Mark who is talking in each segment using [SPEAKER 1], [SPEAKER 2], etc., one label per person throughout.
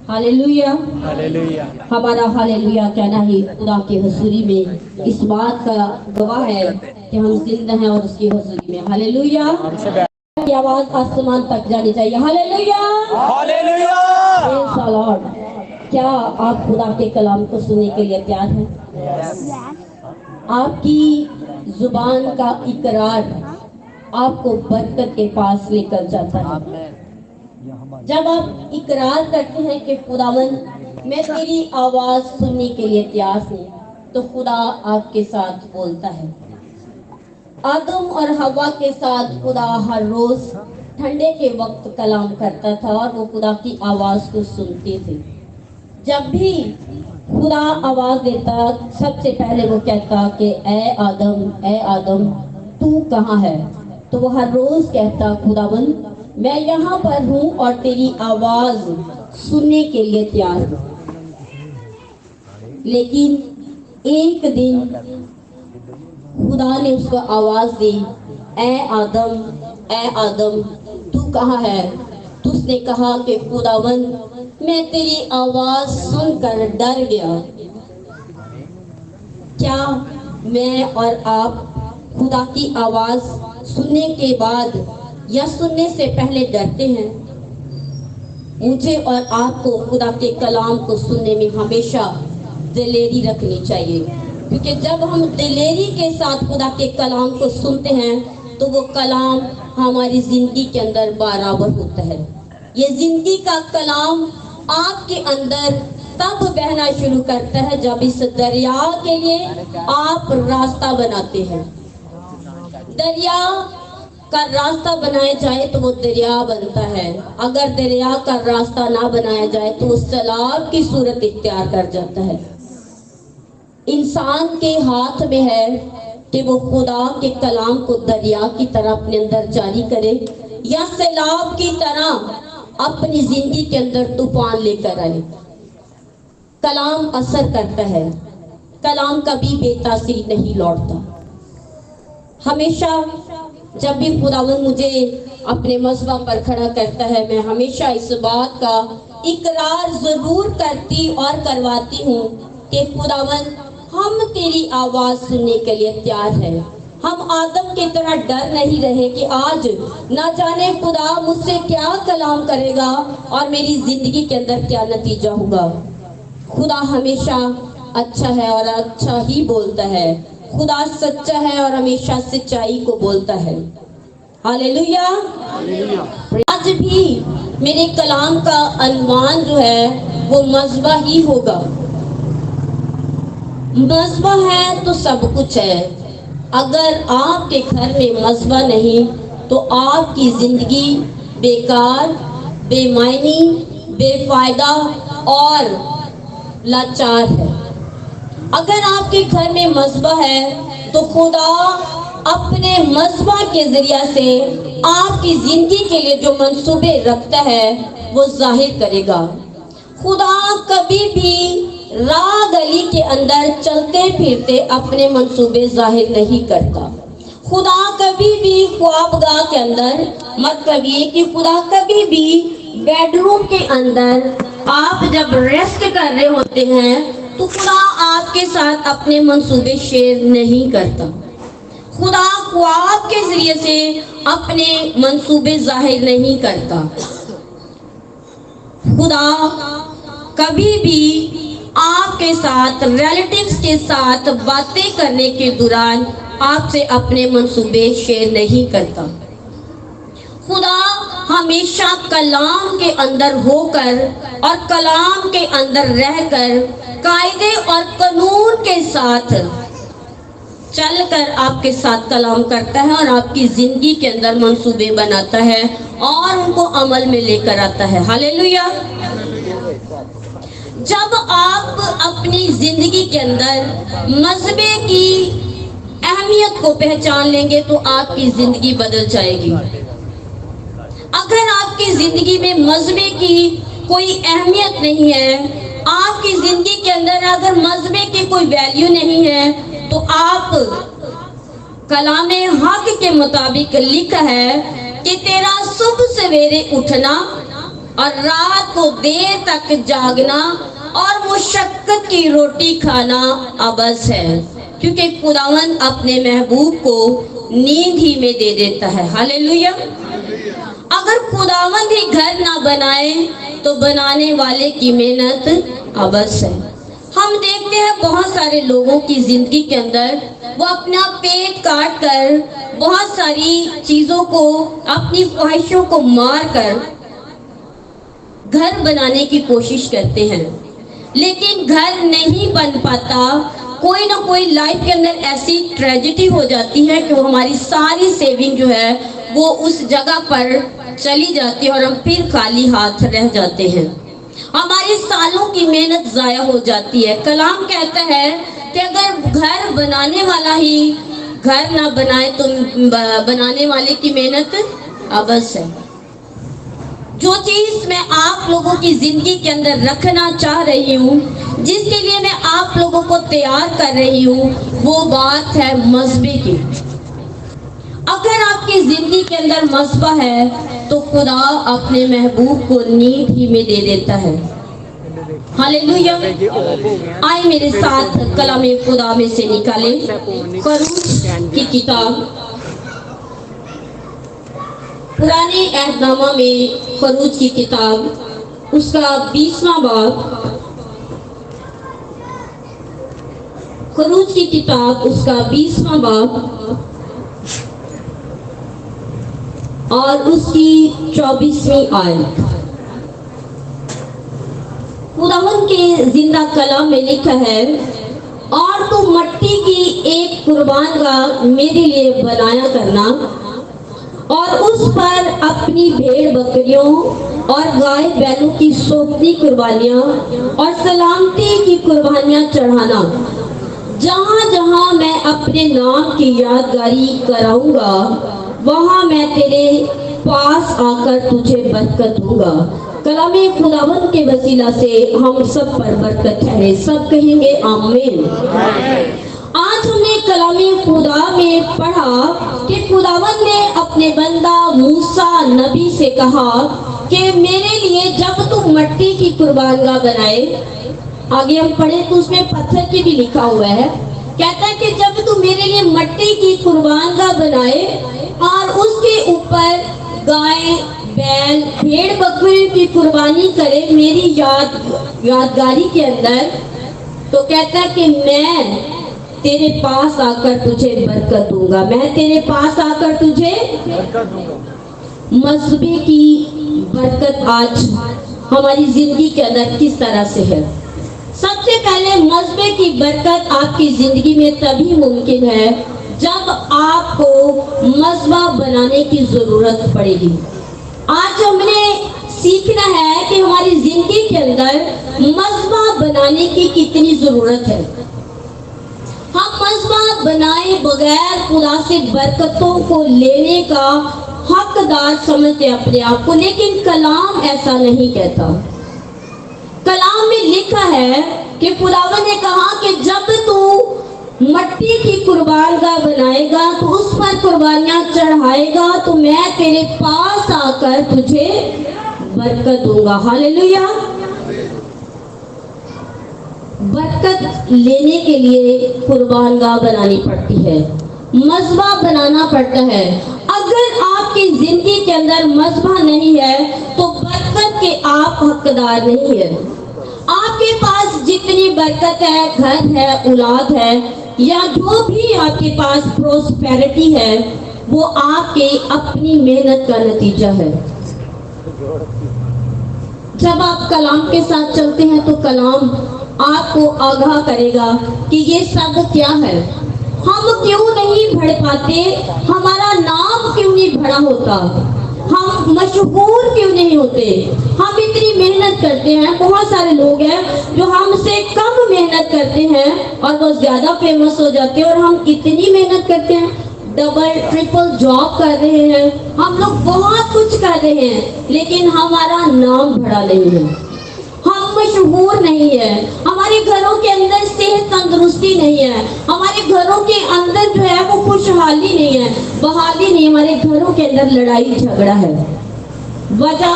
[SPEAKER 1] Hallelujah.
[SPEAKER 2] Hallelujah.
[SPEAKER 1] हमारा hallelujah कहना ही खुदा की हुजूरी में इस बात का गवाह है कि हम जिंदा हैं और उसकी हुजूरी में। हालेलुया की आवाज आसमान तक जानी चाहिए। Hallelujah.
[SPEAKER 2] Hallelujah.
[SPEAKER 1] Praise the Lord. क्या आप खुदा के कलाम को सुनने के लिए तैयार हैं? आपकी जुबान का इकरार आपको बरकत के पास लेकर जाता है। जब आप इकरार करते हैं कि खुदावन मैं तेरी आवाज सुनने के लिए तैयार हूँ, तो खुदा आपके साथ बोलता है। आदम और हवा के साथ खुदा हर रोज ठंडे के वक्त कलाम करता था और वो खुदा की आवाज को सुनते थे। जब भी खुदा आवाज देता, सबसे पहले वो कहता कि ए आदम तू कहाँ है? तो वो हर रोज कहता खुदावन मैं यहाँ पर हूँ और तेरी आवाज सुनने के लिए तैयार हूँ। लेकिन एक दिन खुदा ने उसको आवाज दी, ए आदम तू कहाँ है? तो उसने कहा कि खुदावन मैं तेरी आवाज सुनकर डर गया। क्या मैं और आप खुदा की आवाज सुनने के बाद या सुनने से पहले डरते हैं? मुझे और आपको खुदा के कलाम को सुनने में हमेशा दिलेरी रखनी चाहिए, क्योंकि जब हम दिलेरी के साथ खुदा के कलाम को सुनते हैं तो वो कलाम हमारी जिंदगी के अंदर बराबर होता है। ये जिंदगी का कलाम आपके अंदर तब बहना शुरू करता है जब इस दरिया के लिए आप रास्ता बनाते हैं। दरिया का रास्ता बनाया जाए तो वो दरिया बनता है। अगर दरिया का रास्ता ना बनाया जाए तो वो सैलाब की सूरत इख्तियार कर जाता है। इंसान के हाथ में है कि वो खुदा के कलाम को दरिया की तरह अपने अंदर जारी करे या सैलाब की तरह अपनी जिंदगी के अंदर तूफान लेकर आए। कलाम असर करता है, कलाम कभी बेतासीर नहीं लौटता। हमेशा जब भी खुदावन मुझे अपने मज़बा पर खड़ा करता है, मैं हमेशा इस बात का इकरार जरूर करती और करवाती हूँ कि खुदावन हम तेरी आवाज सुनने के लिए तैयार हैं। हम आदम की तरह डर नहीं रहे कि आज ना जाने खुदा मुझसे क्या कलाम करेगा और मेरी जिंदगी के अंदर क्या नतीजा होगा। खुदा हमेशा अच्छा है और अच्छा ही बोलता है। खुदा सच्चा है और हमेशा सच्चाई को बोलता है। हालेलुया। आज भी मेरे कलाम का अनुमान जो है वो मज़बा ही होगा। मज़बा है तो सब कुछ है। अगर आपके घर में मज़बा नहीं तो आपकी जिंदगी बेकार, बेमायनी, बेफायदा और लाचार है। अगर आपके घर में मज़बा है तो खुदा अपने मज़बा के जरिया से आपकी जिंदगी के लिए जो मंसूबे रखता है वो जाहिर करेगा। खुदा कभी भी राह गली के अंदर चलते फिरते अपने मंसूबे जाहिर नहीं करता। खुदा कभी भी ख्वाबगाह के अंदर, मतलब ये कि खुदा कभी भी बेडरूम के अंदर आप जब रेस्ट कर रहे होते हैं तो खुदा आपके साथ अपने मंसूबे शेयर नहीं करता। खुदा ख्वाब के जरिए से अपने मंसूबे जाहिर नहीं करता। खुदा कभी भी आपके साथ, रिलेटिव्स के साथ बातें करने के दौरान आपसे अपने मंसूबे शेयर नहीं करता। खुदा हमेशा कलाम के अंदर होकर और कलाम के अंदर रहकर कायदे और कानून के साथ चलकर आपके साथ कलाम करता है और आपकी जिंदगी के अंदर मंसूबे बनाता है और उनको अमल में लेकर आता है। हालेलुया। जब आप अपनी जिंदगी के अंदर मज़बे की अहमियत को पहचान लेंगे तो आपकी जिंदगी बदल जाएगी। अगर आपकी जिंदगी में मज़बे की कोई अहमियत नहीं है, आपकी जिंदगी के अंदर अगर मज़बे की कोई वैल्यू नहीं है, तो आप कलामे हक के मुताबिक लिखा है कि तेरा सुबह सवेरे उठना اور رات کو دیر تک جاگنا اور مشقت کی روٹی کھانا عبث ہے، کیونکہ خداوند اپنے محبوب کو نیند ہی میں دے دیتا ہے۔ ہاللیلویا۔ اگر خداوند ہی گھر نہ بنائے تو بنانے والے کی محنت عبث ہے۔ ہم دیکھتے ہیں بہت سارے لوگوں کی زندگی کے اندر وہ اپنا پیٹ کاٹ کر، بہت ساری چیزوں کو، اپنی خواہشوں کو مار کر گھر بنانے کی کوشش کرتے ہیں، لیکن گھر نہیں بن پاتا۔ کوئی نہ کوئی لائف کے اندر ایسی ٹریجڈی ہو جاتی ہے کہ وہ ہماری ساری سیونگ جو ہے وہ اس جگہ پر چلی جاتی ہے اور ہم پھر خالی ہاتھ رہ جاتے ہیں، ہماری سالوں کی محنت ضائع ہو جاتی ہے۔ کلام کہتا ہے کہ اگر گھر بنانے والا ہی گھر نہ بنائے تو بنانے والے کی محنت عبث ہے۔ جو چیز میں آپ لوگوں کی زندگی کے اندر رکھنا چاہ رہی ہوں، جس کے لیے میں آپ لوگوں کو تیار کر رہی ہوں، وہ بات ہے مذہبے کی۔ اگر آپ کی زندگی کے اندر مذہبہ ہے تو خدا اپنے محبوب کو نیند ہی میں دے دیتا ہے۔ ہاللیلویا۔ آئے میرے ساتھ کلام خدا میں سے نکالیں خروج کی کتاب، پرانے عہد نامہ میں خروج کی کتاب، اس کا 20واں باب، خروج کی کتاب اس کا 20واں باب اور اس کی 24ویں آیت۔ خداوند کے زندہ کلام میں لکھا ہے، اور تو مٹی کی ایک قربان گاہ میرے لیے بنایا کرنا، اور اس پر اپنی بھیڑ بکریوں اور گائے بیلوں کی سوکھتی قربانیاں اور سلامتی کی قربانیاں چڑھانا۔ جہاں جہاں میں اپنے نام کی یادگاری کراؤں گا، وہاں میں تیرے پاس آ کر تجھے برکت دوں گا۔ کلام خداوند کے وسیلہ سے ہم سب پر برکت ٹھہرے، سب کہیں گے آمین۔ آج ہم نے کلام خدا میں پڑھا کہ خداوند نے اپنے بندہ موسیٰ نبی سے کہا کہ میرے لیے جب تو مٹی کی قربان گاہ بنائے، آگے ہم پڑھیں تو اس میں پتھر کی بھی لکھا ہوا ہے، کہتا ہے کہ جب تو میرے لیے مٹی کی قربان گاہ بنائے اور اس کے اوپر گائے بیل بھیڑ بکری کی قربانی کرے میری یادگاری کے اندر، تو کہتا ہے کہ میں تیرے پاس آ کر تجھے برکت دوں گا، میں تیرے پاس آ کر تجھے برکت دوں گا۔ مذہبے کی برکت آج ہماری زندگی کے اندر کس طرح سے ہے؟ سب سے پہلے مذہبے کی برکت آپ کی زندگی میں تبھی ممکن ہے جب آپ کو مذہبہ بنانے کی ضرورت پڑے گی۔ آج ہم نے سیکھنا ہے کہ ہماری زندگی کے اندر مذہبہ بنانے کی کتنی ضرورت ہے۔ ہم مذہبہ بنائے بغیر خدا سے برکتوں کو لینے کا حقدار سمجھتے اپنے آپ کو، لیکن کلام ایسا نہیں کہتا۔ کلام میں لکھا ہے کہ خداوند نے کہا کہ جب تو مٹی کی قربان گاہ بنائے گا تو اس پر قربانیاں چڑھائے گا تو میں تیرے پاس آ کر تجھے برکت دوں گا۔ ہاللیلویا۔ برکت لینے کے لیے قربان گاہ بنانی پڑتی ہے، مذبح بنانا پڑتا ہے۔ اگر آپ کی زندگی کے اندر مذبح نہیں ہے تو برکت کے آپ حقدار نہیں ہے۔ آپ کے پاس جتنی برکت ہے، گھر ہے، اولاد ہے، یا جو بھی آپ کے پاس پروسپیرٹی ہے، وہ آپ کے اپنی محنت کا نتیجہ ہے۔ جب آپ کلام کے ساتھ چلتے ہیں تو کلام آپ کو آگاہ کرے گا کہ یہ سب کیا ہے، ہم کیوں نہیں بڑھ پاتے، ہمارا نام کیوں نہیں بڑا ہوتا، ہم مشہور کیوں نہیں ہوتے۔ ہم اتنی محنت کرتے ہیں، بہت سارے لوگ ہیں جو ہم سے کم محنت کرتے ہیں اور وہ زیادہ فیمس ہو جاتے ہیں، اور ہم اتنی محنت کرتے ہیں، ڈبل ٹرپل جاب کر رہے ہیں، ہم لوگ بہت کچھ کر رہے ہیں، لیکن ہمارا نام بڑا نہیں ہے، ہم مشہور نہیں ہے، ہمارے گھروں کے اندر صحت تندرستی نہیں ہے، ہمارے گھروں کے اندر جو ہے وہ خوشحالی نہیں ہے، بحالی نہیں، ہمارے گھروں کے اندر لڑائی جھگڑا ہے۔ وجہ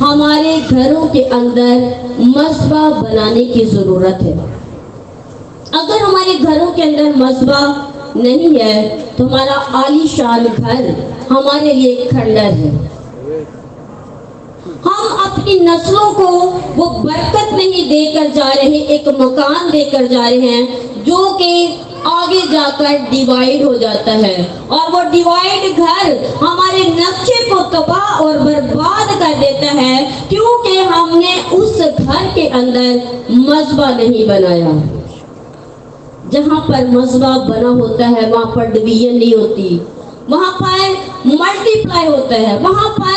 [SPEAKER 1] ہمارے گھروں کے اندر مذبح بنانے کی ضرورت ہے۔ اگر ہمارے گھروں کے اندر مذبح نہیں ہے تو ہمارا عالی شان گھر ہمارے لیے ایک کھنڈر ہے۔ ہم اپنی نسلوں کو وہ برکت نہیں دے کر جا رہے، ایک مکان دے کر جا رہے ہیں جو کہ آگے جا کر ڈیوائیڈ ہو جاتا ہے، اور وہ ڈیوائیڈ گھر ہمارے نقشے کو تباہ اور برباد کر دیتا ہے، کیونکہ ہم نے اس گھر کے اندر مذبح نہیں بنایا۔ جہاں پر مذبح بنا ہوتا ہے وہاں پر ڈویژن نہیں ہوتی، وہاں پر ملٹی پلائی ہوتا ہے، وہاں پر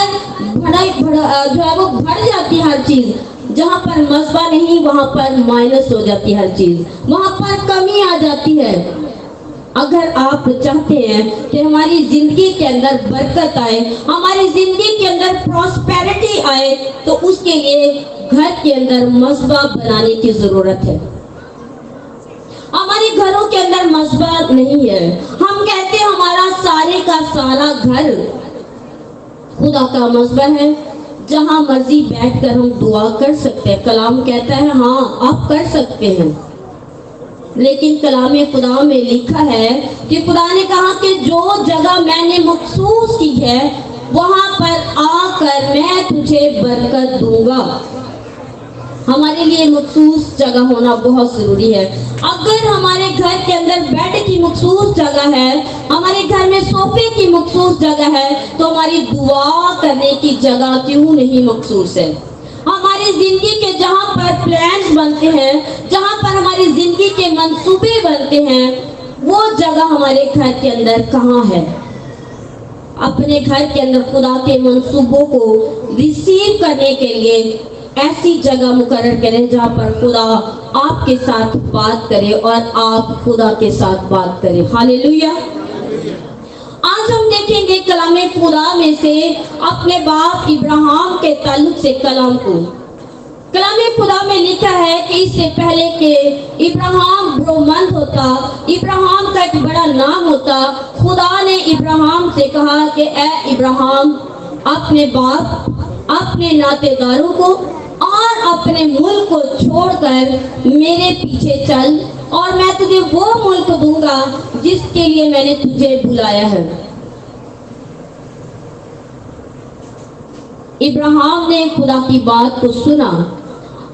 [SPEAKER 1] جو ہے وہ بڑھ جاتی ہر چیز۔ جہاں پر مذبح نہیں وہاں پر مائنس ہو جاتی ہر چیز، وہاں پر کمی آ جاتی ہے۔ اگر آپ چاہتے ہیں کہ ہماری زندگی کے اندر برکت آئے، ہماری زندگی کے اندر پراسپیرٹی آئے، تو اس کے لیے گھر کے اندر مذبح بنانے کی ضرورت ہے۔ ہمارے گھروں کے اندر مذبح نہیں ہے، ہم کہتے ہیں ہمارا سارے کا سارا گھر خدا کا مذبح ہے، جہاں مرضی بیٹھ کر ہم دعا کر سکتے ہیں۔ کلام کہتا ہے ہاں آپ کر سکتے ہیں، لیکن کلام خدا میں لکھا ہے کہ خدا نے کہا کہ جو جگہ میں نے مخصوص کی ہے وہاں پر آ کر میں تجھے برکت دوں گا۔ ہمارے لیے مخصوص جگہ ہونا بہت ضروری ہے۔ اگر ہمارے گھر کے اندر بیڈ کی مخصوص جگہ ہے، ہمارے گھر میں صوفے کی مخصوص جگہ ہے، تو ہماری دعا کرنے کی جگہ کیوں نہیں مخصوص ہے؟ ہماری زندگی کے جہاں پر پلانز بنتے ہیں، جہاں پر ہماری زندگی کے منصوبے بنتے ہیں، وہ جگہ ہمارے گھر کے اندر کہاں ہے؟ اپنے گھر کے اندر خدا کے منصوبوں کو ریسیو کرنے کے لیے ایسی جگہ مقرر کریں جہاں پر خدا آپ کے ساتھ بات کرے اور آپ خدا کے ساتھ بات کریں۔ ہاللیلویا۔ آج ہم دیکھیں گے کلام خدا میں سے اپنے باپ ابراہیم کے تعلق سے کلام کو۔ کلام خدا میں لکھا ہے کہ اس سے پہلے کہ ابراہیم برومند ہوتا، ابراہیم کا ایک بڑا نام ہوتا، خدا نے ابراہیم سے کہا کہ اے ابراہیم، اپنے باپ، اپنے ناطے داروں کو اور اپنے ملک کو چھوڑ کر میرے پیچھے چل، اور میں تجھے وہ ملک دوں گا جس کے لیے میں نے تجھے بلایا ہے۔ ابراہیم نے خدا کی بات کو سنا۔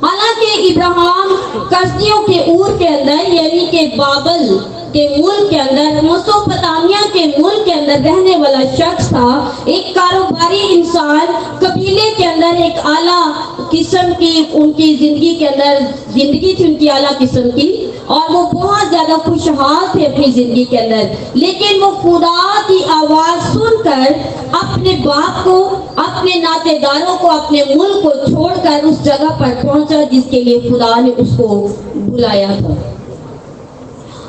[SPEAKER 1] حالانکہ ابراہیم کسدیوں کے اور کے اندر یعنی کہ بابل کے ملک کے اندر، میسوپوٹامیہ کے ملک کے اندر رہنے والا شخص تھا، ایک کاروباری انسان، قبیلے کے اندر ایک اعلیٰ قسم کی ان کی زندگی کے اندر زندگی تھی ان کی اعلیٰ قسم کی، اور وہ بہت زیادہ خوشحال تھے اپنی زندگی کے اندر، لیکن وہ خدا کی آواز سن کر اپنے باپ کو، اپنے ناطے داروں کو، اپنے ملک کو چھوڑ کر اس جگہ پر پہنچا جس کے لیے خدا نے اس کو بلایا تھا۔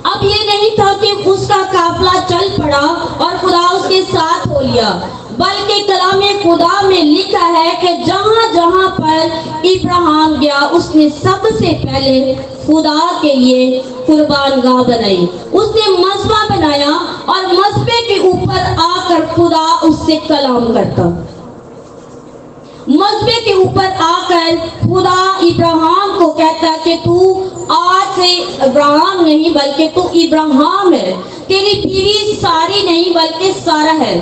[SPEAKER 1] اب یہ نہیں تھا کہ اس کا قافلہ چل پڑا اور خدا اس کے ساتھ ہو لیا، بلکہ کلام خدا میں لکھا ہے کہ جہاں جہاں پر ابراہیم گیا اس نے سب سے پہلے خدا کے لیے قربان گاہ بنائی، اس نے مذبح بنایا، اور مذبح کے اوپر آ کر خدا اس سے کلام کرتا۔ مذبح کے اوپر آ کر خدا ابراہیم کو کہتا کہ تو آج سے ابراہیم نہیں بلکہ تو ابراہیم ہے، تیری بیوی ساری نہیں بلکہ سارا ہے۔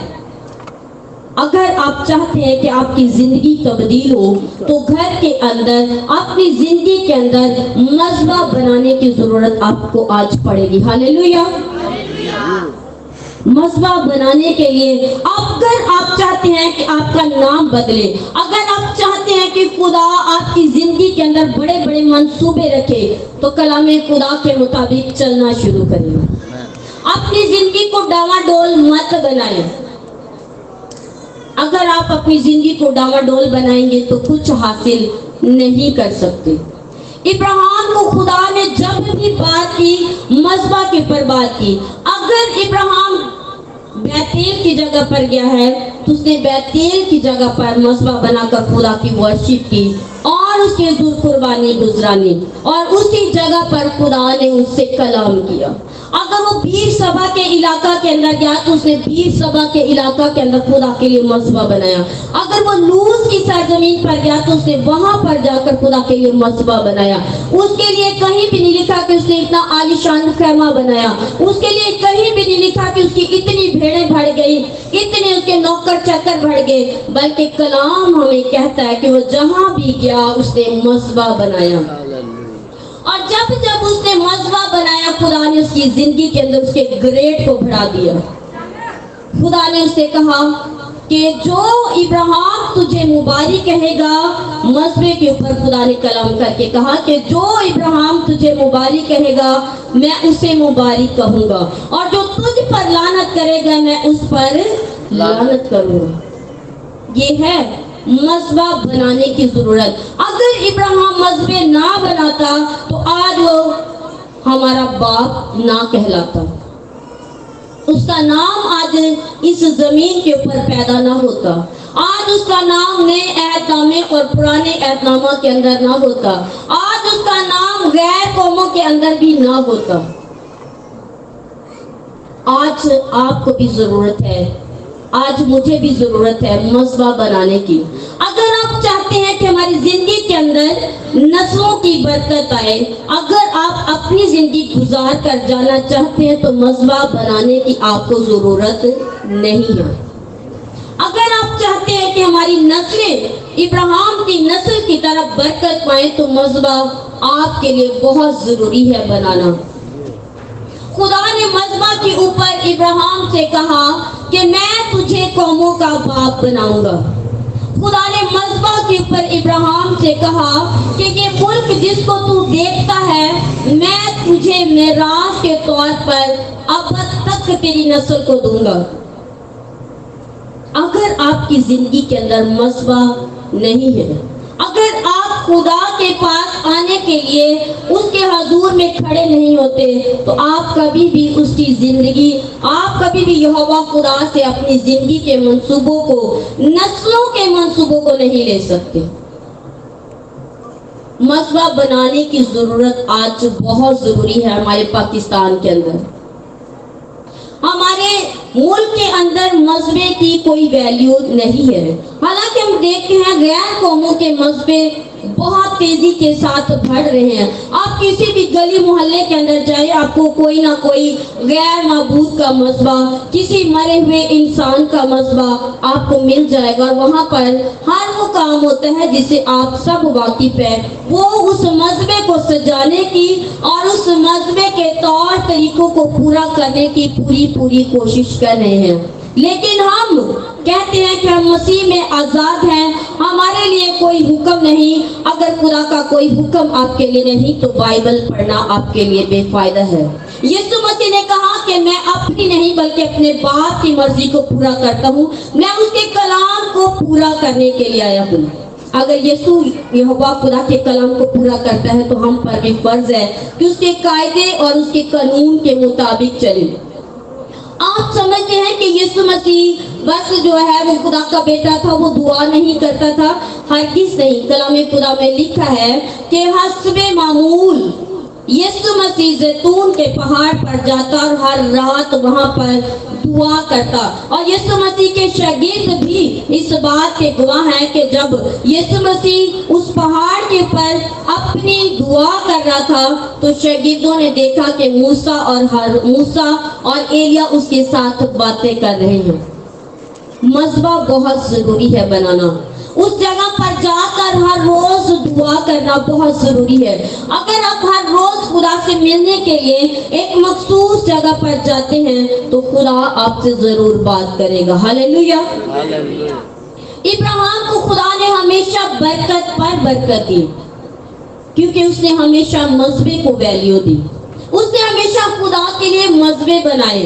[SPEAKER 1] اگر آپ چاہتے ہیں کہ آپ کی زندگی تبدیل ہو تو گھر کے اندر، اپنی زندگی کے اندر مذبح بنانے کی ضرورت آپ کو آج پڑے گی۔ ہاللیلویا۔ مذبح بنانے کے لیے اگر آپ چاہتے ہیں کہ آپ کا نام بدلے، اگر آپ چاہتے ہیں کہ خدا آپ کی زندگی کے اندر بڑے بڑے منصوبے رکھے، تو کلام خدا کے مطابق چلنا شروع کریں۔ اپنی زندگی کو ڈاواڈول مت بنائیں۔ اگر آپ اپنی زندگی کو ڈاواڈول بنائیں گے تو کچھ حاصل نہیں کر سکتے۔ ابراہیم کو خدا نے جب بھی بات کی مذبح کے پر بات کی۔ اگر ابراہیم بیتیل کی جگہ پر گیا ہے तो उसने बैतूल की जगह पर मस्बा बनाकर खुदा की वर्शिप की और उसके दूर कुर्बानी गुजरानी, और उसी जगह पर खुदा ने उससे कलाम किया। अगर वो बीर सभा के इलाका के अंदर गया तो उसने बीर सभा के इलाका के अंदर खुदा के लिए मस्बा बनाया। अगर वो लूज की सरजमीन पर गया तो उसने वहां पर जाकर खुदा के लिए मस्बा बनाया। उसके लिए कहीं भी नहीं लिखा कि उसने इतना आलीशान खैमा बनाया, उसके लिए कहीं भी नहीं लिखा कि उसकी इतनी भेड़ें बढ़ गई, इतने उसके नौकर चाकर बढ़ गए, बल्कि कलाम हमें कहता है कि वो जहां भी गया उसने मस्बा बनाया। और जब जब उसने मस्बा बनाया, खुदा ने उसकी जिंदगी के अंदर उसके ग्रेड को बढ़ा दिया। खुदा ने उससे कहा कि जो इब्राहिम तुझे मुबारक कहेगा, मस्बे के ऊपर खुदा ने कलाम करके कहा कि जो इब्राहिम तुझे मुबारक कहेगा मैं उसे मुबारक कहूंगा, और जो तुझ पर लानत करेगा मैं उस पर लानत करूंगा। ये है मस्बा बनाने की जरूरत। अगर इब्राहिम मस्बे ना बनाता तो आज वो हमारा बाप ना कहलाता, उसका नाम आज इस जमीन के ऊपर पैदा ना होता, आज उसका नाम नए एहदनामे और पुराने एहदनामा के अंदर ना होता, आज उसका नाम गैर कौमों के अंदर भी ना होता। आज आपको भी जरूरत है, आज मुझे भी जरूरत है मस्बा बनाने की। अगर आप चाहते हैं कि हमारी जिंदगी के अंदर नस्लों की बरकत आए, अगर आप अपनी जिंदगी गुजार कर जाना चाहते हैं तो मस्बा बनाने की आपको जरूरत नहीं है। अगर आप चाहते हैं कि हमारी नस्लें इब्राहिम की नस्ल की तरफ बरकत पाए तो मस्बा आपके लिए बहुत जरूरी है बनाना। खुदा ने मस्बा के ऊपर इब्राहिम से कहा कि मैं तुझे कौमों का बाप बनाऊंगा। खुदा ने मस्बा के ऊपर इब्राहिम से कहा कि ये मुल्क जिसको तू देखता है मैं तुझे मेरास के तौर पर अब तक तेरी नस्ल को दूंगा। अगर आपकी जिंदगी के अंदर मस्बा नहीं है, अगर आप खुदा के पास आने के लिए उसके हजूर में खड़े नहीं होते तो आप कभी भी उसकी जिंदगी, आप कभी भी यहोवा खुदा से अपनी जिंदगी के मंसूबों को, नस्लों के मंसूबों को नहीं ले सकते। मस्बा बनाने की जरूरत आज बहुत जरूरी है हमारे पाकिस्तान के अंदर। हमारे मुल्क के अंदर मजहबे की कोई वैल्यू नहीं है। हालांकि हम देखते हैं गैर कौमों के मजहबे बहुत तेजी के साथ बढ़ रहे हैं। आप किसी भी गली मोहल्ले के अंदर जाए, आपको कोई ना कोई गैर माबूद का मजहबा, किसी मरे हुए इंसान का मजहबा आपको मिल जाएगा। और वहाँ पर हर वो काम होता है जिसे आप सब वाकिफ है, वो उस मजहबे को सजाने की और उस मजहबे के तौर तरीकों को पूरा करने की पूरी कोशिश कर रहे हैं। लेकिन हम कहते हैं कि हम मसीह में आजाद हैं, हमारे लिए कोई हुक्म नहीं। अगर खुदा का कोई हुक्म आपके लिए नहीं तो बाइबल पढ़ना आपके लिए बेफायदा है। यीशु मसीह ने कहा कि मैं अपनी नहीं बल्कि अपने बाप की मर्जी को पूरा करता हूँ, मैं उसके कलाम को पूरा करने के लिए आया हूँ। अगर यीशु यहोवा खुदा के कलाम को पूरा करता है तो हम पर भी फर्ज है कि उसके कायदे और उसके कानून के मुताबिक चले। आप समझते हैं कि यीशु मसीह बस जो है वो खुदा का बेटा था, वो दुआ नहीं करता था? हरगिज़ नहीं। कलाम खुदा में लिखा है कि हस्बे मामूल यीशु मसीह जैतून के पहाड़ पर जाता और हर रात वहां पर दुआ करता। और यीशु मसीह के शागिर्द भी इस बात के गवाह हैं कि जब यीशु मसीह उस पहाड़ के ऊपर अपनी दुआ कर रहा था तो शागिर्दों ने देखा कि मूसा और एलिया उसके साथ बातें कर रहे हैं। मज़बा बहुत जरूरी है बनाना। उस जगह पर जाकर हर रोज दुआ करना बहुत जरूरी है। अगर आप हर रोज खुदा से मिलने के लिए एक मखसूस जगह पर जाते हैं तो खुदा आपसे जरूर बात करेगा। हालेलुया। इब्राहिम को खुदा ने हमेशा बरकत पर बरकत दी क्योंकि उसने हमेशा मजबे को वैल्यू दी। उसने हमेशा खुदा के लिए मजबे बनाए।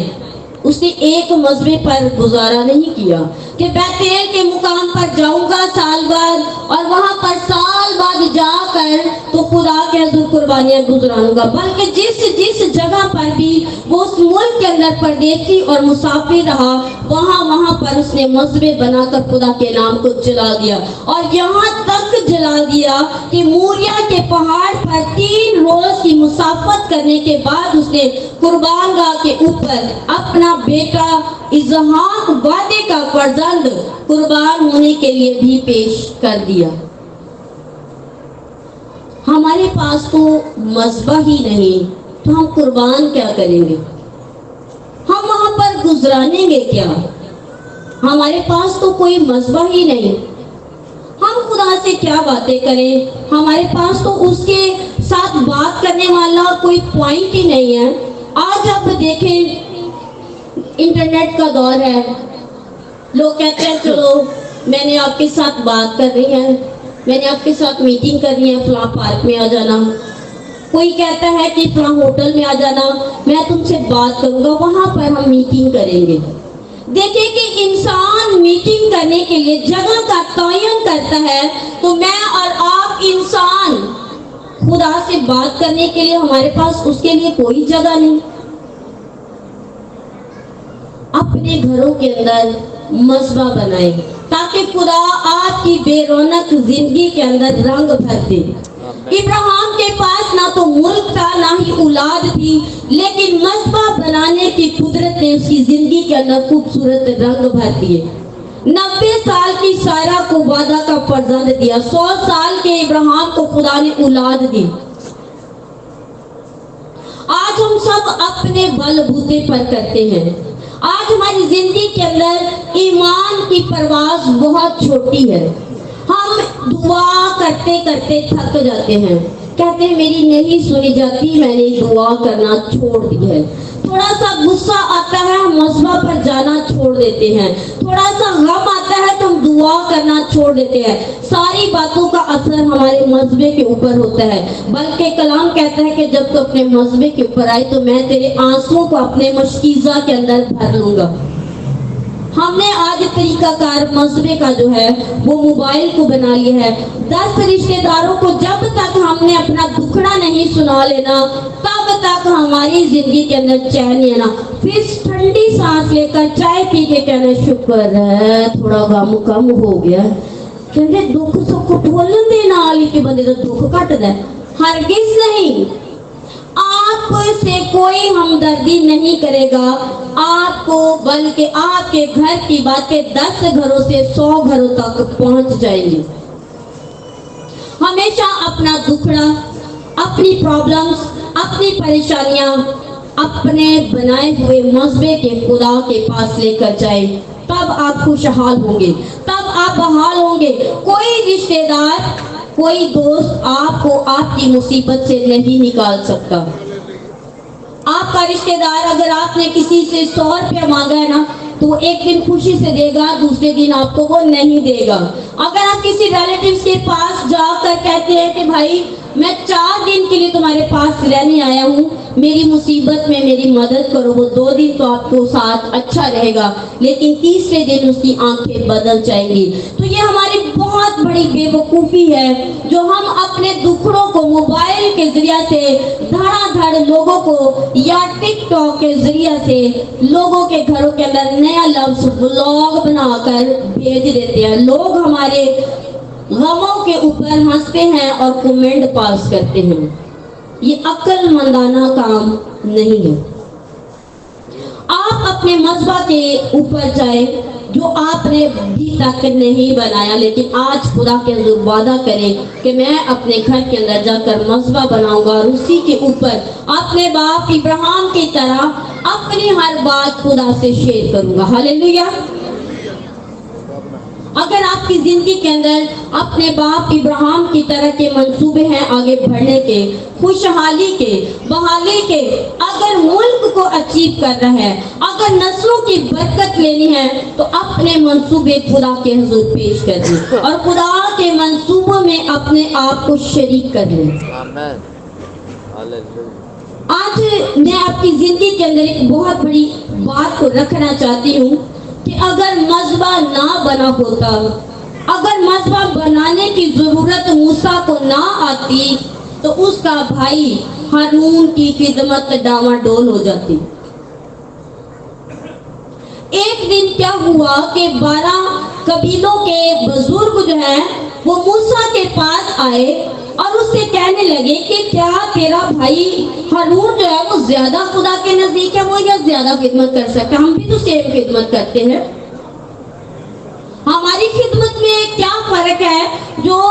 [SPEAKER 1] उसने एक मजबे पर गुजारा नहीं किया कि बैतूल के मुकाम पर जाऊंगा साल बाद और वहां पर साल बाद जाकर کر تو خدا کے حضور قربانیاں گزرانوں گا، بلکہ جس جگہ پر بھی وہ اس ملک کے اندر پردیسی اور مسافر رہا، وہاں پر اس نے مذبح بنا کر خدا کے نام کو جلا دیا، اور یہاں تک جلا دیا کہ موریا کے پہاڑ پر 3 روز کی مسافت کرنے کے بعد اس نے قربان گاہ کے اوپر اپنا بیٹا اسحاق وعدے کا فرزند قربان ہونے کے لیے بھی پیش کر دیا۔ ہمارے پاس تو مذبح ہی نہیں تو ہم قربان کیا کریں گے؟ ہم وہاں پر گزرانیں گے کیا؟ ہمارے پاس تو کوئی مذبح ہی نہیں، ہم خدا سے کیا باتیں کریں؟ ہمارے پاس تو اس کے ساتھ بات کرنے والا کوئی پوائنٹ ہی نہیں ہے۔ آج آپ دیکھیں انٹرنیٹ کا دور ہے، لوگ کہتے ہیں چلو میں نے آپ کے ساتھ بات کر رہی ہے، میں نے آپ کے ساتھ میٹنگ کرنی ہے، فلاں پارک میں آ جانا، کوئی کہتا ہے کہ فلاں ہوٹل میں آ جانا، میں تم سے بات کروں گا، وہاں پر ہم میٹنگ کریں گے۔ دیکھیں کہ انسان میٹنگ کرنے کے لیے جگہ کا تعین کرتا ہے، تو میں اور آپ انسان خدا سے بات کرنے کے لیے ہمارے پاس اس کے لیے کوئی جگہ نہیں۔ اپنے گھروں کے اندر مذبح بنائیں تاکہ خدا آپ کی بے رونق زندگی کے اندر رنگ بھر دے۔ ابراہیم کے پاس نہ تو ملک تھا نہ ہی اولاد تھی، لیکن مذبح بنانے کی قدرت نے اس کی زندگی کے اندر خوبصورت رنگ بھر دیے۔ 90 سال کی سارہ کو وعدہ کا فرزند دیا، 100 سال کے ابراہیم کو خدا نے اولاد دی۔ آج ہم سب اپنے بل بوتے پر کرتے ہیں۔ آج ہماری زندگی کے اندر ایمان کی پرواز بہت چھوٹی ہے۔ ہم دعا کرتے کرتے تھک جاتے ہیں، کہتے ہیں میری نہیں سنی جاتی، میں نے دعا کرنا چھوڑ دی ہے۔ تھوڑا سا غصہ آتا ہے ہم مذبح پر جانا چھوڑ دیتے ہیں، تھوڑا سا غم آتا ہے تو ہم دعا کرنا چھوڑ دیتے ہیں۔ ساری باتوں کا اثر ہمارے مذبح کے اوپر ہوتا ہے، بلکہ کلام کہتا ہے کہ جب تو اپنے مذبح کے اوپر آئے تو میں تیرے آنسوؤں کو اپنے مشکیزہ کے اندر بھر لوں گا۔ ہم نے آج طریقہ کار مذبح کا جو ہے وہ موبائل کو بنا لیا ہے۔ 10 رشتہ داروں کو جب تک ہم نے اپنا دکھڑا نہیں سنا لینا تب تک ہماری زندگی کے اندر چین نہیں آنا۔ پھر ٹھنڈی سانس لے کر چائے پی کے کہنا شکر ہے تھوڑا غم کم ہو گیا، کہتے دکھ سکھ بولن دے نال ہی کہ بندے دا دکھ کٹ دا، ہرگز نہیں۔ آپ سے کوئی ہمدردی نہیں کرے گا آپ کو، بلکہ آپ کے گھر کی باتیں 10 گھروں سے 100 گھروں تک پہنچ جائیں گی۔ ہمیشہ اپنا دکھڑا، اپنی پرابلمز، اپنی پریشانیاں اپنے بنائے ہوئے مذبح کے خدا کے پاس لے کر جائیں، تب آپ خوشحال ہوں گے، تب آپ بحال ہوں گے۔ کوئی رشتہ دار، کوئی دوست آپ کو آپ کی مصیبت سے نہیں نکال سکتا۔ آپ کا رشتہ دار اگر آپ نے کسی سے 100 روپیہ مانگا ہے نا تو ایک دن خوشی سے دے گا، دوسرے دن آپ کو وہ نہیں دے گا۔ اگر آپ کسی ریلیٹیوز کے پاس جا کر کہتے ہیں کہ بھائی میں 4 دن کے لیے تمہارے پاس رہنے آیا ہوں، میری مصیبت میں میری مدد کرو، وہ 2 دن تو آپ کو ساتھ اچھا رہے گا، لیکن تیسرے دن اس کی آنکھیں بدل جائیں گی۔ تو یہ ہماری بہت بڑی بے وقوفی ہے جو ہم اپنے دکھڑوں کو موبائل کے ذریعے سے دھڑا دھڑ لوگوں کو یا ٹک ٹاک کے ذریعے سے لوگوں کے گھروں کے اندر نیا لفظ بلاگ بنا کر بھیج دیتے ہیں۔ لوگ ہمارے غموں کے اوپر ہنستے ہیں اور کمنٹ پاس کرتے ہیں۔ یہ عقل مندانہ کام نہیں ہے۔ آپ اپنے مذبح کے اوپر جائیں جو آپ نے ابھی تک نہیں بنایا، لیکن آج خدا کے حضور وعدہ کریں کہ میں اپنے گھر کے اندر جا کر مذبح بناؤں گا اور اسی کے اوپر اپنے باپ ابراہیم کی طرح اپنی ہر بات خدا سے شیئر کروں گا۔ ہاللیلویہ۔ اگر آپ کی زندگی کے اندر اپنے باپ ابراہیم کی طرح کے منصوبے ہیں آگے بڑھنے کے، خوشحالی کے، بحالی کے، اگر ملک کو اچیو کرنا ہے، اگر نسلوں کی برکت لینی ہے، تو اپنے منصوبے خدا کے حضور پیش کر دیں اور خدا کے منصوبوں میں اپنے آپ کو شریک کر لیں۔ آج میں آپ کی زندگی کے اندر ایک بہت بڑی بات کو رکھنا چاہتی ہوں کہ اگر مذبح نہ بنا ہوتا اگر مذبح بنانے کی ضرورت موسیٰ کو نہ آتی تو اس کا بھائی ہارون کی خدمت ڈاواڈول ہو جاتی۔ ایک دن کیا ہوا کہ 12 قبیلوں کے بزرگ جو ہیں وہ موسیٰ کے پاس آئے اور اس سے کہنے لگے کہ کیا تیرا بھائی ہارون جو ہے وہ زیادہ خدا کے نزدیک ہے وہ یا زیادہ خدمت کر سکتا ہے؟ ہم بھی تو سیم خدمت کرتے ہیں، ہماری خدمت میں کیا فرق ہے؟ جو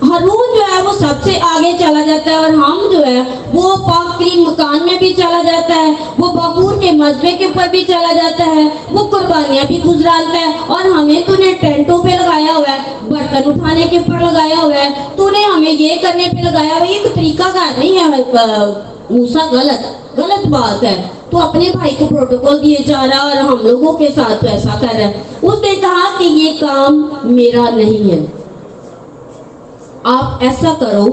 [SPEAKER 1] ہارون جو ہے وہ سب سے آگے چلا جاتا ہے اور ہم جو ہے وہ پاک ترین مکان میں بھی چلا جاتا ہے، وہ بخور کے مذبح کے اوپر بھی چلا جاتا ہے، وہ قربانیاں بھی گزرالتا ہے، اور ہمیں تو نے ٹینٹوں پہ لگایا ہوا ہے، برتن اٹھانے کے اوپر لگایا ہوا ہے، تو نے ہمیں یہ کرنے پہ لگایا ہوا ہے۔ یہ طریقہ کار نہیں ہے موسیٰ، غلط بات ہے۔ تو اپنے بھائی کو پروٹوکول دیے جا رہا اور ہم لوگوں کے ساتھ ایسا کر رہا ہے۔ اس نے کہا کہ یہ کام میرا نہیں ہے، آپ ایسا کرو،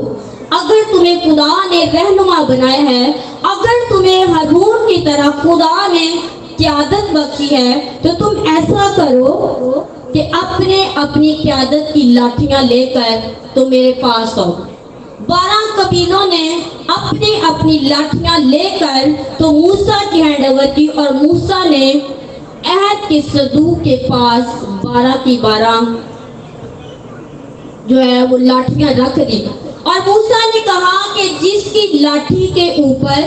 [SPEAKER 1] اگر تمہیں خدا نے رہنما بنایا ہے، اگر تمہیں ہارون کی طرح خدا نے قیادت بخشی ہے، تو تم ایسا کرو کہ اپنی قیادت کی لاٹھیاں لے کر تو میرے پاس آؤ۔ 12 قبیلوں نے اپنی لاٹھیاں لے کر تو موسیٰ کی ہینڈ اوور کی، اور موسیٰ نے عہد کے صندوق کے پاس 12 کی 12 جو ہے وہ لاٹھیاں رکھ دی، اور موسیٰ نے کہا کہ جس کی لاٹھی کے اوپر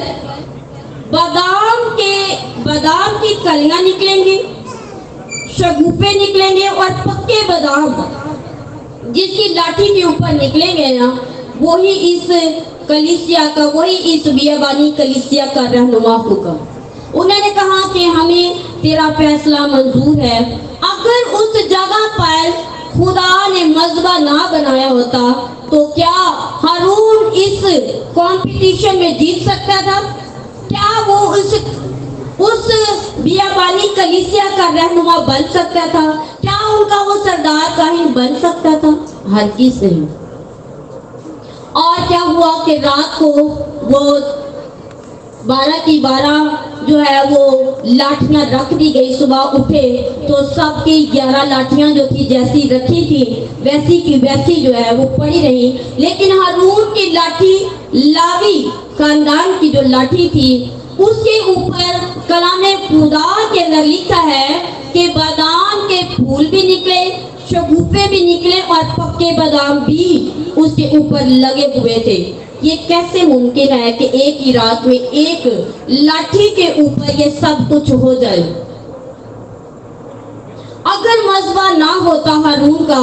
[SPEAKER 1] بادام کی کلیاں نکلیں گی، شگوفے نکلیں گے اور پکے بادام جس کی لاٹھی کے اوپر نکلیں گے نا، وہی اس کلیسیا کا، وہی اس بیابانی کلیسیا کا رہنما ہوگا۔ انہوں نے کہا کہ ہمیں تیرا فیصلہ منظور ہے۔ اگر اس جگہ پر خدا نے مذبح نہ بنایا ہوتا تو کیا ہارون اس کمپٹیشن میں جیت سکتا تھا؟ کیا وہ اس بیابانی کلیسیا کا رہنما بن سکتا تھا؟ کیا ان کا وہ سردار کاہن بن سکتا تھا؟ ہرگز نہیں۔ اور کیا ہوا کہ رات کو وہ 12 کی 12 جو ہے وہ لاٹھیاں رکھ دی گئی، صبح اٹھے تو سب کی 11 لاٹھیاں جو تھی جیسی رکھی تھی ویسی کی ویسی جو ہے وہ پڑی رہی، لیکن ہارون کی لاٹھی، لاوی خاندان کی جو لاٹھی تھی، اس کے اوپر کلام خدا کے اندر لکھا ہے کہ بادام کے پھول بھی نکلے، شگوفے بھی نکلے اور پکے بادام بھی اس کے اوپر لگے ہوئے تھے۔ یہ کیسے ممکن ہے کہ ایک ہی رات میں ایک لاٹھی کے اوپر یہ سب کچھ ہو جائے؟ اگر مذبح نہ ہوتا ہارون کا،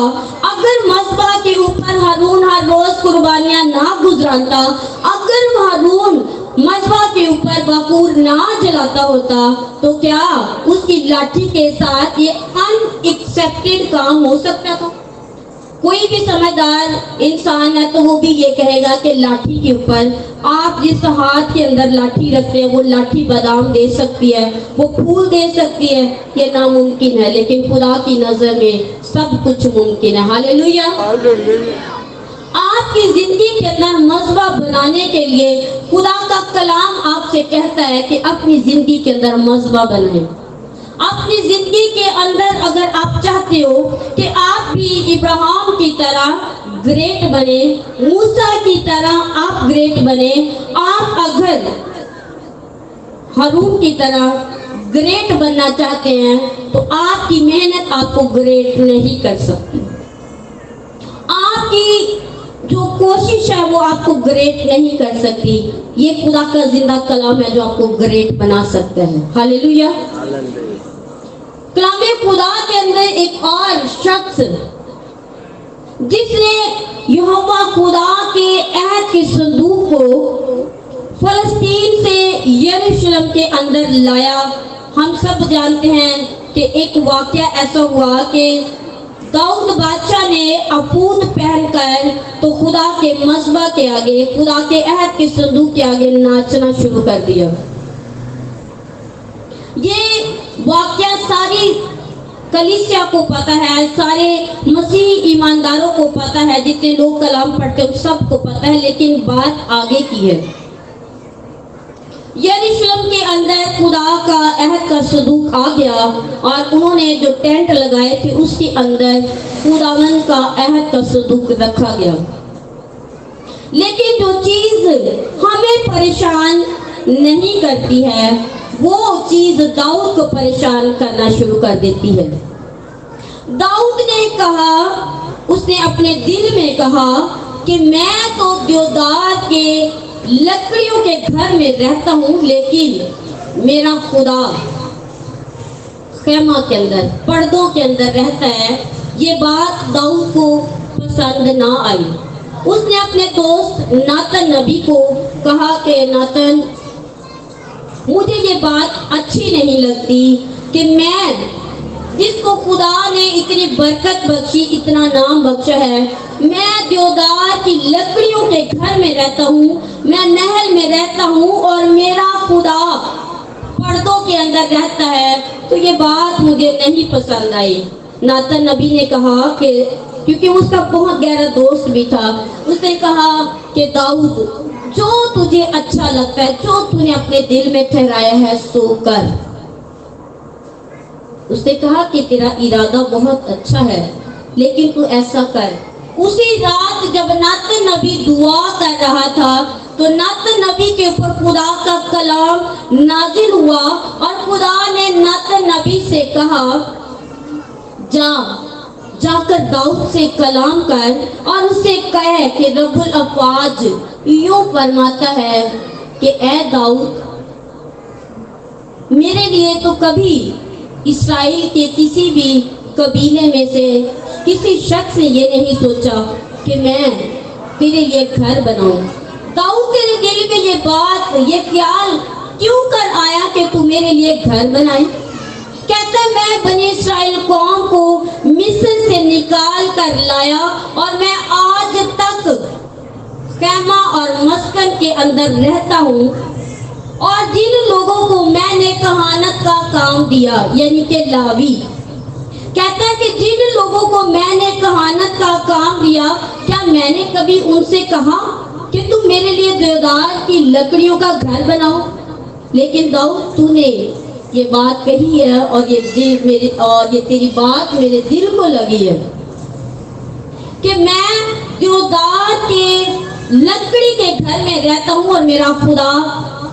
[SPEAKER 1] اگر مذبح کے اوپر ہارون ہر روز قربانیاں نہ گزرانتا، اگر ہارون مذبح کے اوپر بخور نہ جلاتا ہوتا، تو کیا اس کی لاٹھی کے ساتھ یہ ان ایکسپٹڈ کام ہو سکتا تھا؟ کوئی بھی سمجھدار انسان ہے تو وہ بھی یہ کہے گا کہ لاٹھی کے اوپر آپ جس ہاتھ کے اندر لاٹھی رکھتے ہیں وہ لاٹھی بادام دے سکتی ہے، وہ پھول دے سکتی ہے، یہ ناممکن ہے، لیکن خدا کی نظر میں سب کچھ ممکن ہے۔ ہاللیلویہ۔ آپ کی زندگی کے اندر مذبح بنانے کے لیے خدا کا کلام آپ سے کہتا ہے کہ اپنی زندگی کے اندر مذبح بنائیں۔ اپنی زندگی کے اندر اگر آپ چاہتے ہو کہ آپ بھی ابراہیم کی طرح گریٹ بنے، موسیٰ کی طرح آپ گریٹ بنے، آپ اگر ہارون کی طرح گریٹ بننا چاہتے ہیں تو آپ کی محنت آپ کو گریٹ نہیں کر سکتی، آپ کی جو کوشش ہے وہ آپ کو گریٹ نہیں کر سکتی۔ یہ خدا کا زندہ کلام ہے جو آپ کو گریٹ بنا سکتا ہے۔ ہاللیلویہ۔ کلام خدا کے اندر ایک اور شخص جس نے یہوہ خدا کے عہد کے صندوق کو فلسطین سے یروشلم کے اندر لایا، ہم سب جانتے ہیں کہ ایک واقعہ ایسا ہوا کہ داؤد بادشاہ نے عبود پہن کر تو خدا کے مذبح کے آگے، خدا کے عہد کے صندوق کے آگے ناچنا شروع کر دیا۔ یہ واقعہ ساری کلیسیا کو پتا ہے، سارے مسیحی ایمانداروں کو پتا ہے، جتنے لوگ کلام پڑھتے ہیں سب کو پتا ہے، لیکن بات آگے کی ہے۔ यरूशलेम के अंदर खुदा का अहद का सदूक आ गया और उन्होंने जो टेंट लगाए थे उसके अंदर खुदावन का अहद का सदूक रखा गया। लेकिन जो चीज हमें परेशान नहीं करती है वो चीज दाऊद को परेशान करना शुरू कर देती है। दाऊद ने कहा, उसने अपने दिल में कहा कि मैं तो देवदार के लकड़ियों के घर में रहता हूँ, लेकिन मेरा खुदा खेमा के अंदर, पर्दों के अंदर रहता है। ये बात दाऊद को पसंद ना आई। उसने अपने दोस्त नातन नबी को कहा कि नातन, मुझे ये बात अच्छी नहीं लगती कि मैं जिसको खुदा ने इतनी बरकत बख्शी, इतना नाम बख्शा है, मैं देवदार की लकड़ियों के घर में रहता हूँ, मैं महल में रहता हूँ और मेरा खुदा पर्दों के अंदर रहता है, तो ये बात मुझे नहीं पसंद आई। नातन नबी ने कहा कि क्योंकि उसका बहुत गहरा दोस्त भी था, उसने कहा कि दाऊद, जो तुझे अच्छा लगता है, जो तूने अपने दिल में ठहराया है सो कर। उसने कहा कि तेरा इरादा बहुत अच्छा है, लेकिन तू ऐसा कर। उसी रात जब नातन नबी दुआ कर रहा था तो नातन नबी के ऊपर खुदा का कलाम नाजिल हुआ और खुदा ने नातन नबी से कहा, जाकर दाऊद से कलाम कर और उससे कहे कि रब्बुल अफ़वाज यूं फरमाता है कि ए दाऊद, मेरे लिए तो कभी इस्राएल के किसी भी कबीले में से किसी शख्स ने ये नहीं सोचा कि मैं तेरे लिए घर बनाऊं। दाऊद तेरे दिल में ये बात, ये ख्याल क्यों कर आया कि तू मेरे लिए घर बनाए? कहता है, मैं बनी इस्राएल कौम को मिस्र से निकाल कर लाया और मैं आज तक खेमा और मस्कन के अंदर रहता हूँ, और जिन लोगों को मैंने कहानत का काम दिया, यानी कि लावी, कहता है कि जिन लोगों को मैंने कहानत का काम दिया, क्या मैंने कभी उनसे कहा कि तुम मेरे लिए देवदार की लकड़ियों का घर बनाओ? लेकिन दाऊद, तूने ये बात कही है और ये तेरी बात मेरे दिल को लगी है कि मैं देवदार के लकड़ी के घर में रहता हूँ और मेरा खुदा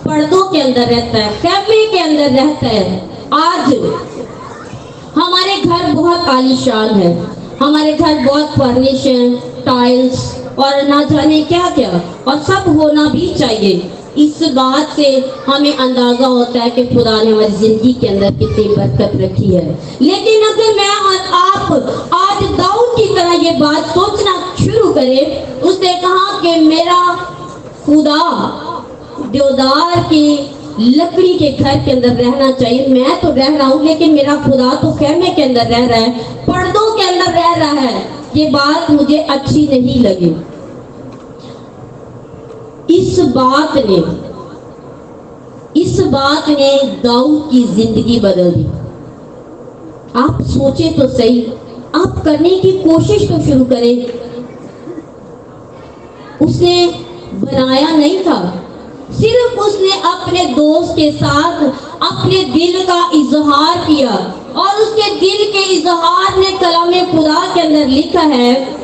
[SPEAKER 1] पर्दों के अंदर रहता है, खेमे के अंदर रहता है। आज हमारे घर बहुत आलीशान है, हमारे घर बहुत फर्निश है, टाइल्स और ना जाने क्या क्या, और सब होना भी चाहिए। इस बात से हमें अंदाजा होता है कि खुदा ने हमारी जिंदगी के अंदर कितनी बरकत रखी है। लेकिन अगर मैं और आप आज दाऊद की तरह ये बात सोचना शुरू करें, उसने कहा कि मेरा खुदा देवदार की लकड़ी के घर के अंदर रहना चाहिए। मैं तो रह रहा हूँ, लेकिन मेरा खुदा तो खेमे के अंदर रह रहा है, पर्दों के अंदर रह रहा है। ये बात मुझे अच्छी नहीं लगी। इस बात ने दाऊद की जिंदगी बदल दी। आप सोचे तो सही, आप करने की कोशिश तो शुरू करें। उसने बनाया नहीं था, सिर्फ उसने अपने दोस्त के साथ अपने दिल का इजहार किया, और उसके दिल के इजहार ने कलामे खुदा के अंदर लिखा है।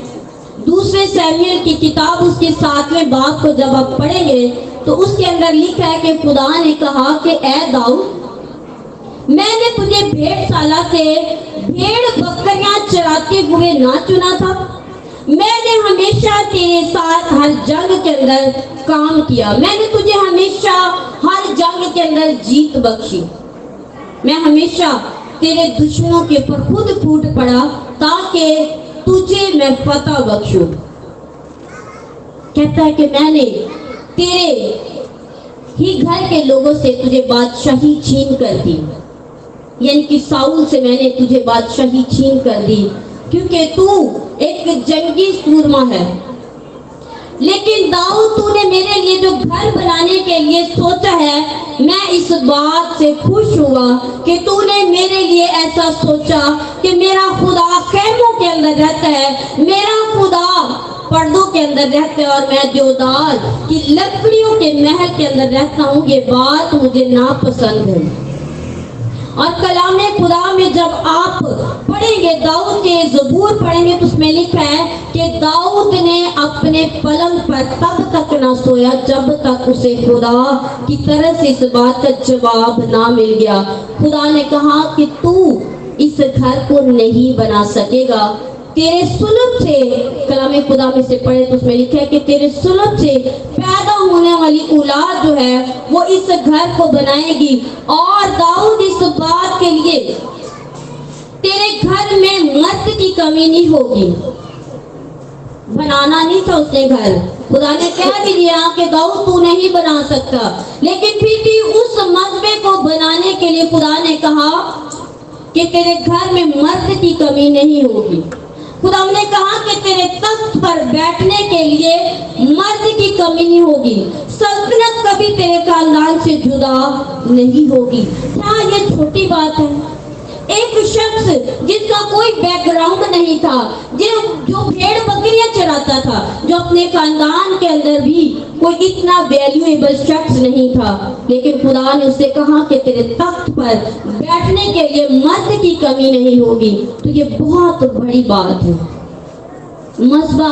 [SPEAKER 1] दूसरे शमूएल की किताब उसके 7वें बाब को जब आप पढ़ेंगे तो उसके अंदर लिखा है कि खुदा ने कहा कि ए दाऊद, मैंने तुझे भेड़शाला से भेड़ बकरियां चराते हुए ना चुना था। मैंने हमेशा तेरे साथ हर जंग के अंदर काम किया, मैंने तुझे हमेशा हर जंग के अंदर जीत बख्शी। मैं हमेशा तेरे दुश्मनों के ऊपर खुद फूट पड़ा ताकि तुझे मैं फतह बख्शूं। कहता है कि मैंने तेरे ही घर के लोगों से तुझे बादशाही छीन कर दी, यानी कि साउल से मैंने तुझे बादशाही छीन कर दी, क्योंकि तू एक जंगी सूरमा है। लेकिन दाऊद, तूने मेरे लिए जो घर बनाने के लिए सोचा है, मैं इस बात से खुश हुआ कि तूने मेरे लिए ऐसा सोचा कि मेरा खुदा खेमों के अंदर रहता है, मेरा खुदा पर्दों के अंदर रहते हैं और मैं देवदार की लकड़ियों के महल के अंदर रहता हूँ, ये बात मुझे नापसंद है। और कलाम खुदा में जब आप पढ़ेंगे, दाऊद के ज़बूर पढ़ेंगे तो उसमें लिखा है कि दाऊद ने अपने पलंग पर तब तक ना सोया जब तक उसे खुदा की तरफ से इस बात का जवाब ना मिल गया। खुदा ने कहा कि तू इस घर को नहीं बना सकेगा, तेरे सुलभ से, कलाम खुदा में से पढ़े तो उसमें लिखा है कि तेरे सुलभ से पैदा होने वाली औलाद जो है वो इस घर को बनाएगी। और दाऊद इस बात के लिए, तेरे घर में मर्द की कमी नहीं होगी। बनाना नहीं था उसने घर, खुदा ने कह भी दिया कि दाऊद तू नहीं बना सकता, लेकिन फिर भी उस मजबे को बनाने के लिए खुदा ने कहा कि तेरे घर में मर्द की कमी नहीं होगी। खुदा ने कहा कि तेरे तख्त पर बैठने के लिए मर्द की कमी नहीं होगी, सल्तनत कभी तेरे खानदान से जुदा नहीं होगी। क्या ये छोटी बात है? एक शख्स जिसका कोई बैकग्राउंड नहीं था, जो भेड़ बकरियां चराता था, जो अपने खानदान के अंदर भी कोई इतना वैल्यूएबल शख्स नहीं था, लेकिन खुदा ने उससे कहा कि तेरे तख्त पर बैठने के लिए मर्द की कमी नहीं होगी। तो ये बहुत बड़ी बात है, मज़बा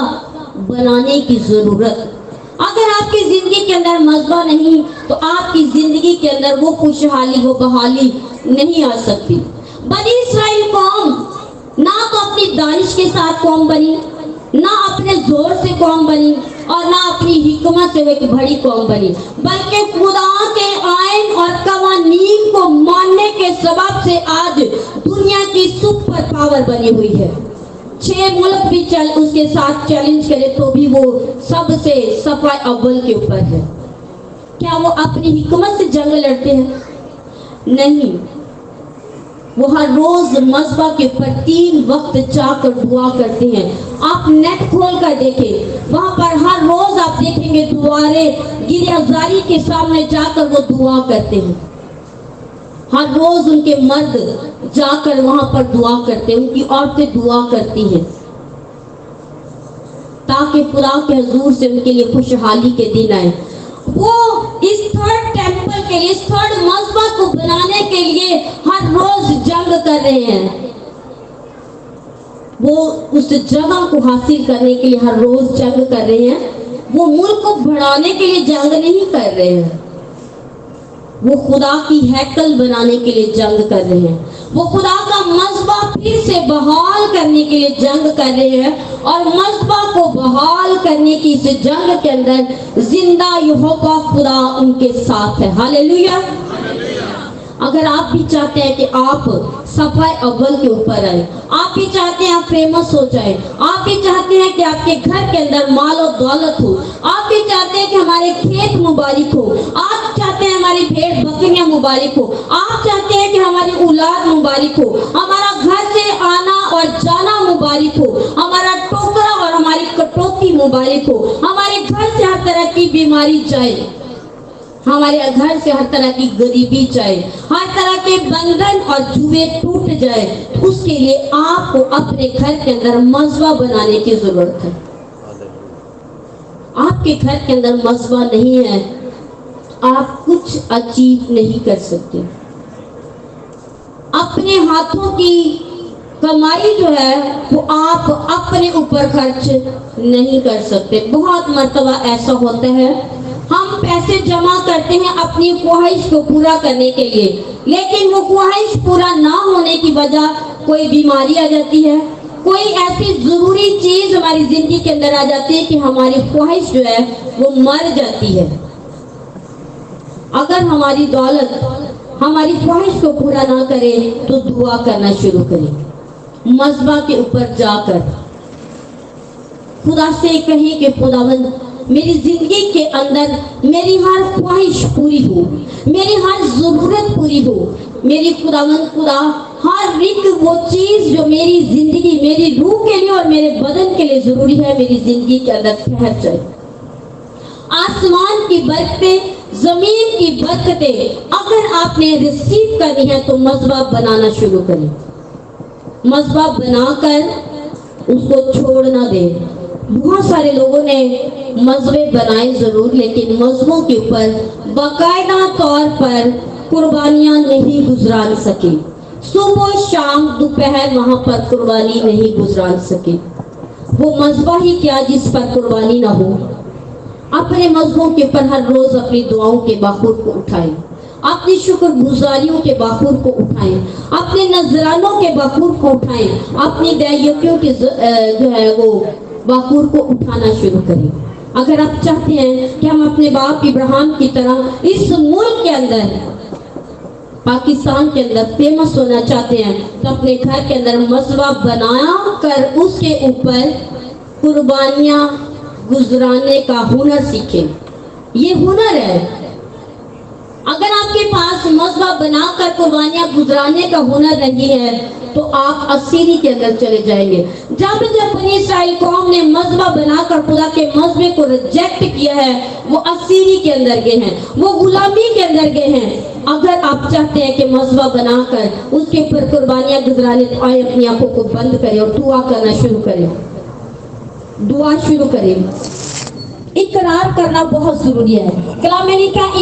[SPEAKER 1] बनाने की जरूरत। अगर आपकी जिंदगी के अंदर मज़बा नहीं तो आपकी जिंदगी के अंदर वो खुशहाली, वो बहाली नहीं आ सकती। बनी इस्राइल कौम ना तो अपनी दानिश के साथ कौम बनी, ना अपने जोर से कौम बनी, और ना अपनी हिकमत से एक बड़ी कौम बनी, बल्कि खुदा के आयन और कवानीन को मानने के सबब से आज दुनिया की सुपर पावर बनी हुई है। 6 मुल्क भी उसके साथ चैलेंज करे तो भी वो सबसे सफाई अव्वल के ऊपर है। क्या वो अपनी हिकमत से जंग लड़ते हैं? नहीं, वो हर रोज मज़बा के ऊपर 3 वक्त जाकर दुआ करते हैं। आप नेट खोल कर देखें, वहां पर हर रोज आप देखेंगे दुआरे गिरफ्तारी के सामने जाकर वो दुआ करते हैं। हर रोज उनके मर्द जाकर वहां पर दुआ करते हैं, उनकी औरतें दुआ करती हैं ताकि खुदा के हुजूर से उनके लिए खुशहाली के दिन आए। वो इस 3rd टेम्पल के लिए, इस 3rd मज़बा को बनाने के लिए हर रोज जंग कर रहे हैं। वो उस जगह को हासिल करने के लिए हर रोज जंग कर रहे हैं। वो मुल्क को बढ़ाने के लिए जंग नहीं कर रहे हैं, वो खुदा की हैकल बनाने के लिए जंग कर रहे हैं। वो खुदा का मज़बा फिर से बहाल करने के लिए जंग कर रहे हैं, और मज़बा को बहाल करने की इस जंग के अंदर जिंदा यहोवा खुदा उनके साथ है। हालेलुया। अगर आप भी चाहते हैं कि आप सफाई अव्वल के ऊपर आए, आप भी चाहते हैं आप फेमस हो जाए, आप भी चाहते हैं कि आपके घर के अंदर माल और दौलत हो, आप भी चाहते हैं कि हमारे खेत मुबारक हो, आप चाहते हैं हमारी भेड़ बकरियां मुबारक हो, आप चाहते हैं कि हमारी औलाद मुबारक हो, हमारा घर से आना और जाना मुबारक हो, हमारा टोकरा और हमारी कटौती मुबारक हो, हमारे घर से हर तरह की बीमारी जाए, हमारे घर से हर तरह की गरीबी जाए, हर तरह के बंधन और जुए टूट जाए, उसके लिए आपको अपने घर के अंदर मज़बा बनाने की जरूरत है। आपके घर के अंदर मज़बा नहीं है, आप कुछ अचीव नहीं कर सकते। अपने हाथों की कमाई जो है वो आप अपने ऊपर खर्च नहीं कर सकते। बहुत मर्तबा ऐसा होता है, हम पैसे जमा करते हैं अपनी ख्वाहिश को पूरा करने के लिए, लेकिन वो ख्वाहिश पूरा ना होने की वजह कोई बीमारी आ जाती है, कोई ऐसी जरूरी चीज हमारी जिंदगी के अंदर आ जाती है कि हमारी ख्वाहिश जो है वो मर जाती है। अगर हमारी दौलत हमारी ख्वाहिश को पूरा ना करे तो दुआ करना शुरू करें, मज़बा के ऊपर जाकर खुदा से कहें कि खुदावंद मेरी जिंदगी के अंदर मेरी हर ख्वाहिश पूरी हो, मेरी हर जरूरत पूरी हो, मेरी खुदावंद खुदा हर एक वो चीज जो मेरी जिंदगी, मेरी रूह के लिए और मेरे बदन के लिए जरूरी है, मेरी जिंदगी के अंदर ठहर जाए। आसमान की बरकतें, जमीन की बरकतें अगर आपने रिसीव करनी है तो मज़बा बनाना शुरू करें। मज़बा बनाकर उसको छोड़ ना दें, बहुत सारे लोगों ने मजबे बनाए जरूर, लेकिन मजबों के ऊपर बाकायदा तौर पर कुर्बानियां नहीं गुजरान सके। सुबह शाम दोपहर वहां पर कुर्बानी नहीं गुजरान सके। वो मजबा ही क्या जिस पर कुर्बानी ना हो। अपने मजबों के ऊपर हर रोज अपनी दुआओं के बाखूर को उठाएं, अपनी शुक्र गुजारियों के बाखूर को उठाएं, अपने नजरानों के बाखूर को उठाएं, अपनी दैयकियों के जो है वो बाखूर को उठाना शुरू करें। अगर आप चाहते हैं कि हम अपने बाप इब्राहिम की तरह इस मुल्क के अंदर, पाकिस्तान के अंदर फेमस होना चाहते हैं, तो अपने घर के अंदर मजबा बना कर उसके ऊपर कुर्बानियां गुजराने का हुनर सीखें। ये हुनर है। अगर आपके पास मजबा बनाकर कुर्बानियां गुजराने का हुनर नहीं है तो आप असीरी के अंदर चले जाएंगे। जब बनी इस्राइल कौम ने मजबा बनाकर खुदा के मजबे को रिजेक्ट किया है, वो असीरी के अंदर गए हैं, वो गुलामी के अंदर गए हैं। अगर आप चाहते हैं कि मजबा बनाकर उसके ऊपर कुर्बानियां गुजराने, तो आए अपनी आंखों को बंद करें और दुआ करना शुरू करें। दुआ शुरू करें। इकरार करना बहुत जरूरी है। कलाम ने कहा